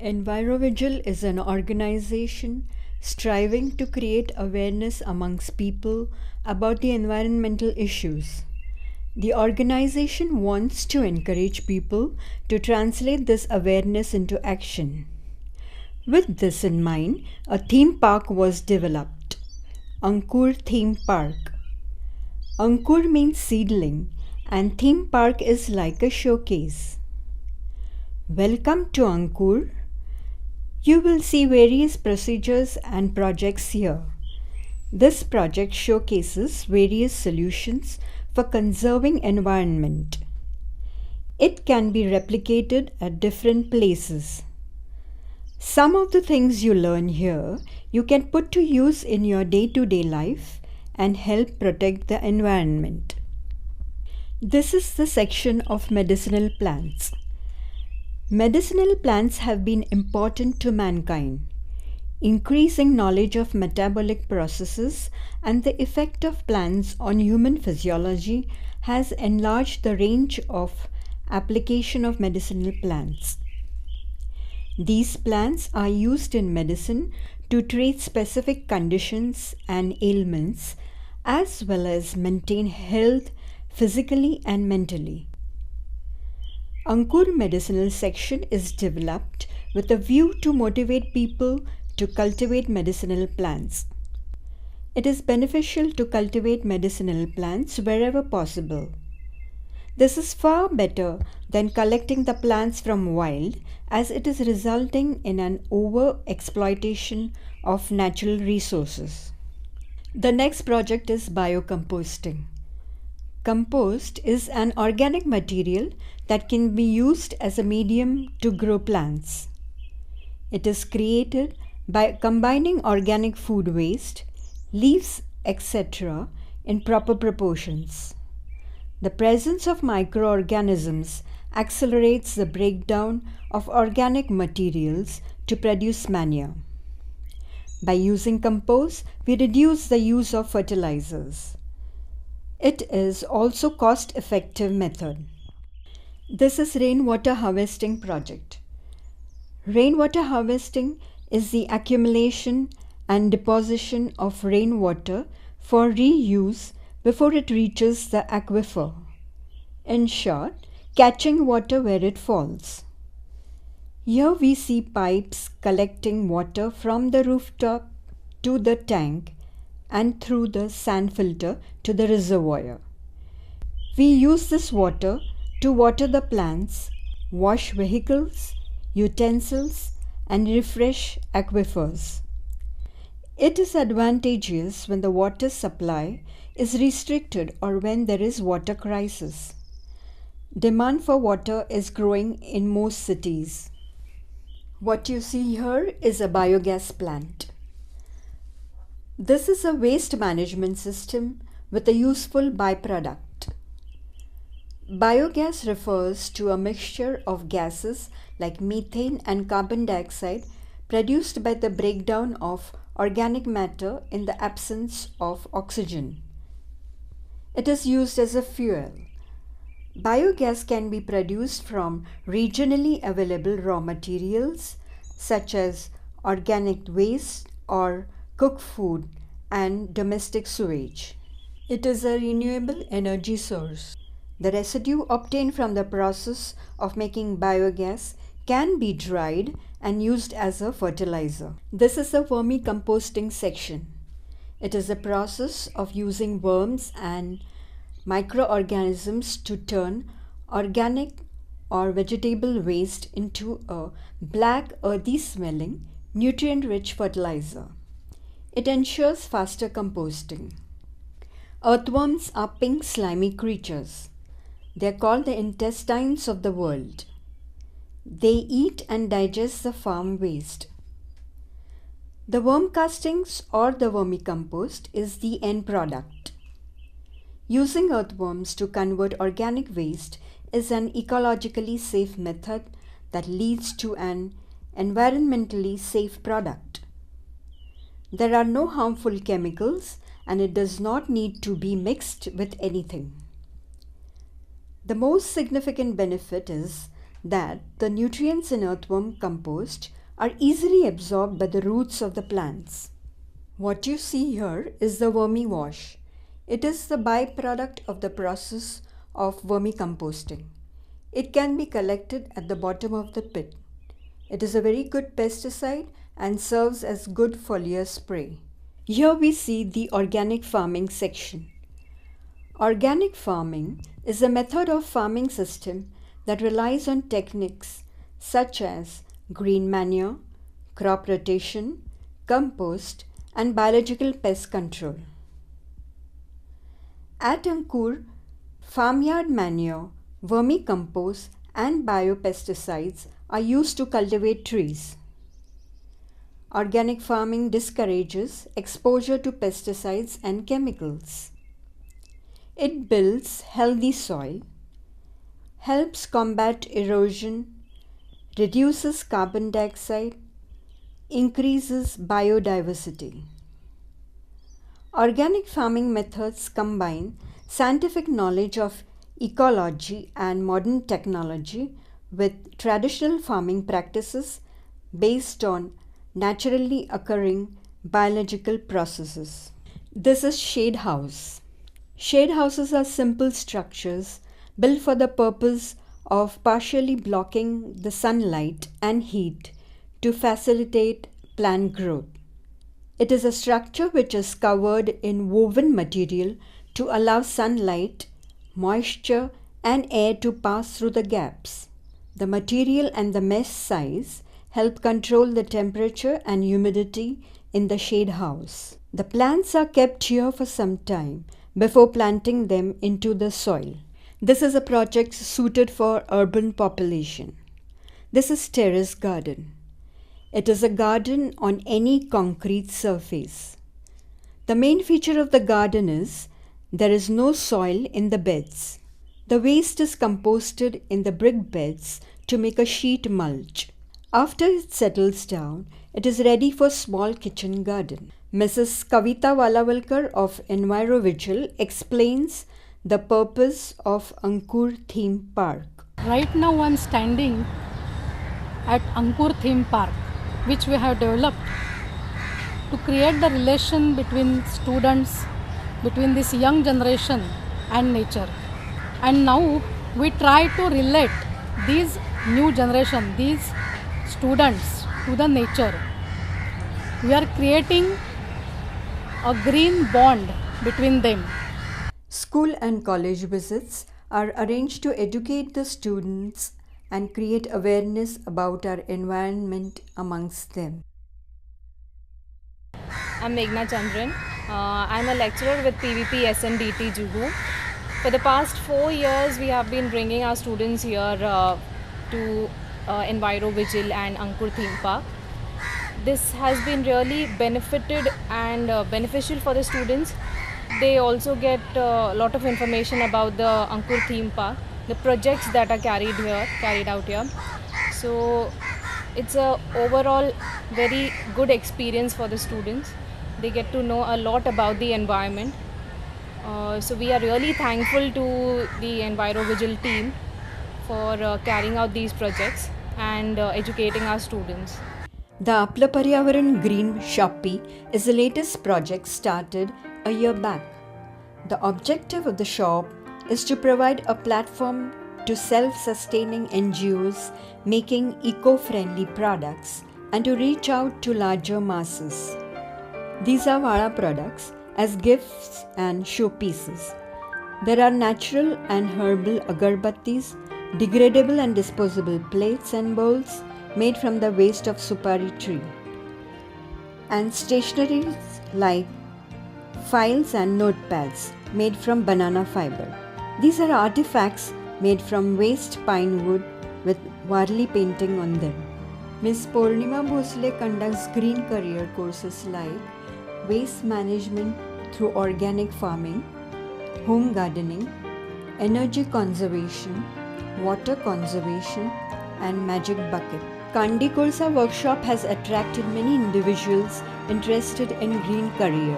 Envirovigil is an organization striving to create awareness amongst people about the environmental issues. The organization wants to encourage people to translate this awareness into action. With this in mind, a theme park was developed, Ankur Theme Park. Ankur means seedling and theme park is like a showcase. Welcome to Ankur. You will see various procedures and projects here. This project showcases various solutions for conserving environment. It can be replicated at different places. Some of the things you learn here you can put to use in your day-to-day life and help protect the environment. This is the section of medicinal plants. Medicinal plants have been important to mankind. Increasing knowledge of metabolic processes and the effect of plants on human physiology has enlarged the range of application of medicinal plants. These plants are used in medicine to treat specific conditions and ailments as well as maintain health physically and mentally. Ankur Medicinal section is developed with a view to motivate people to cultivate medicinal plants. It is beneficial to cultivate medicinal plants wherever possible. This is far better than collecting the plants from wild, as it is resulting in an over-exploitation of natural resources. The next project is biocomposting. Compost is an organic material that can be used as a medium to grow plants. It is created by combining organic food waste, leaves, etc. in proper proportions. The presence of microorganisms accelerates the breakdown of organic materials to produce manure. By using compost, we reduce the use of fertilizers. It is also cost-effective method. This is rainwater harvesting project. Rainwater harvesting is the accumulation and deposition of rainwater for reuse before it reaches the aquifer. In short, catching water where it falls. Here we see pipes collecting water from the rooftop to the tank and through the sand filter to the reservoir. We use this water to water the plants, wash vehicles, utensils, and refresh aquifers. It is advantageous when the water supply is restricted or when there is water crisis. Demand for water is growing in most cities. What you see here is a biogas plant. This is a waste management system with a useful byproduct. Biogas refers to a mixture of gases like methane and carbon dioxide produced by the breakdown of organic matter in the absence of oxygen. It is used as a fuel. Biogas can be produced from regionally available raw materials such as organic waste or cooked food and domestic sewage. It is a renewable energy source. The residue obtained from the process of making biogas can be dried and used as a fertilizer. This is the vermicomposting section. It is a process of using worms and microorganisms to turn organic or vegetable waste into a black, earthy smelling, nutrient-rich fertilizer. It ensures faster composting. Earthworms are pink slimy creatures. They are called the intestines of the world. They eat and digest the farm waste. The worm castings or the vermicompost is the end product. Using earthworms to convert organic waste is an ecologically safe method that leads to an environmentally safe product. There are no harmful chemicals and it does not need to be mixed with anything. The most significant benefit is that the nutrients in earthworm compost are easily absorbed by the roots of the plants. What you see here is the Vermi Wash. It is the byproduct of the process of vermicomposting. It can be collected at the bottom of the pit. It is a very good pesticide and serves as good foliar spray. Here we see the organic farming section. Organic farming is a method of farming system that relies on techniques such as green manure, crop rotation, compost, and biological pest control. At Ankur, farmyard manure, vermicompost, and biopesticides are used to cultivate trees. Organic farming discourages exposure to pesticides and chemicals. It builds healthy soil, helps combat erosion, reduces carbon dioxide, increases biodiversity. Organic farming methods combine scientific knowledge of ecology and modern technology with traditional farming practices based on naturally occurring biological processes. This is shade house. Shade houses are simple structures built for the purpose of partially blocking the sunlight and heat to facilitate plant growth. It is a structure which is covered in woven material to allow sunlight, moisture, and air to pass through the gaps. The material and the mesh size help control the temperature and humidity in the shade house. The plants are kept here for some time before planting them into the soil. This is a project suited for urban population. This is terrace garden. It is a garden on any concrete surface. The main feature of the garden is there is no soil in the beds. The waste is composted in the brick beds to make a sheet mulch. After it settles down, it is ready for small kitchen garden. Mrs. Kavita Valavalkar of EnviroVigil explains the purpose of Ankur Theme Park. Right now I am standing at Ankur Theme Park, which we have developed to create the relation between students, between this young generation and nature. And now we try to relate these new generation, these students to the nature. We are creating a green bond between them. School and college visits are arranged to educate the students and create awareness about our environment amongst them. I'm Meghna Chandran. I'm a lecturer with PVP SNDT Juhu. For the past 4 years, we have been bringing our students here to EnviroVigil and Ankur Theme Park. This has been really benefited and beneficial for the students. They also get a lot of information about the Ankur Theme Park, the projects that are carried out here. So it's a overall very good experience for the students. They get to know a lot about the environment. So we are really thankful to the EnviroVigil team for carrying out these projects and educating our students. The Apla Paryavaran Green Shoppy is the latest project started a year back. The objective of the shop is to provide a platform to self-sustaining NGOs making eco-friendly products and to reach out to larger masses. These are Vada products as gifts and showpieces. There are natural and herbal agarbattis, degradable and disposable plates and bowls made from the waste of supari tree, and stationeries like files and notepads made from banana fiber. These are artifacts made from waste pine wood with Varli painting on them. Ms. Purnima Bhosle conducts green career courses like waste management through organic farming, home gardening, energy conservation, water conservation, and magic bucket. Kandi Kolsa workshop has attracted many individuals interested in green career.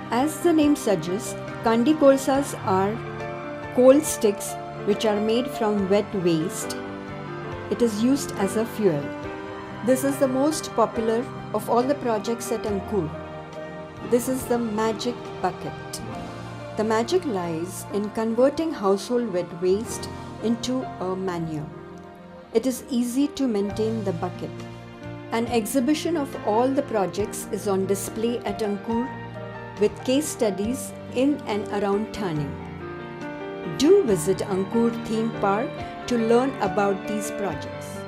As the name suggests, Kandi Kolsas are coal sticks which are made from wet waste it is used as a fuel. This is the most popular of all the projects at Ankur. This is the magic bucket. The magic lies in converting household wet waste into a manure. It is easy to maintain the bucket. An exhibition of all the projects is on display at Ankur with case studies in and around turning. Do visit Ankur Theme Park to learn about these projects.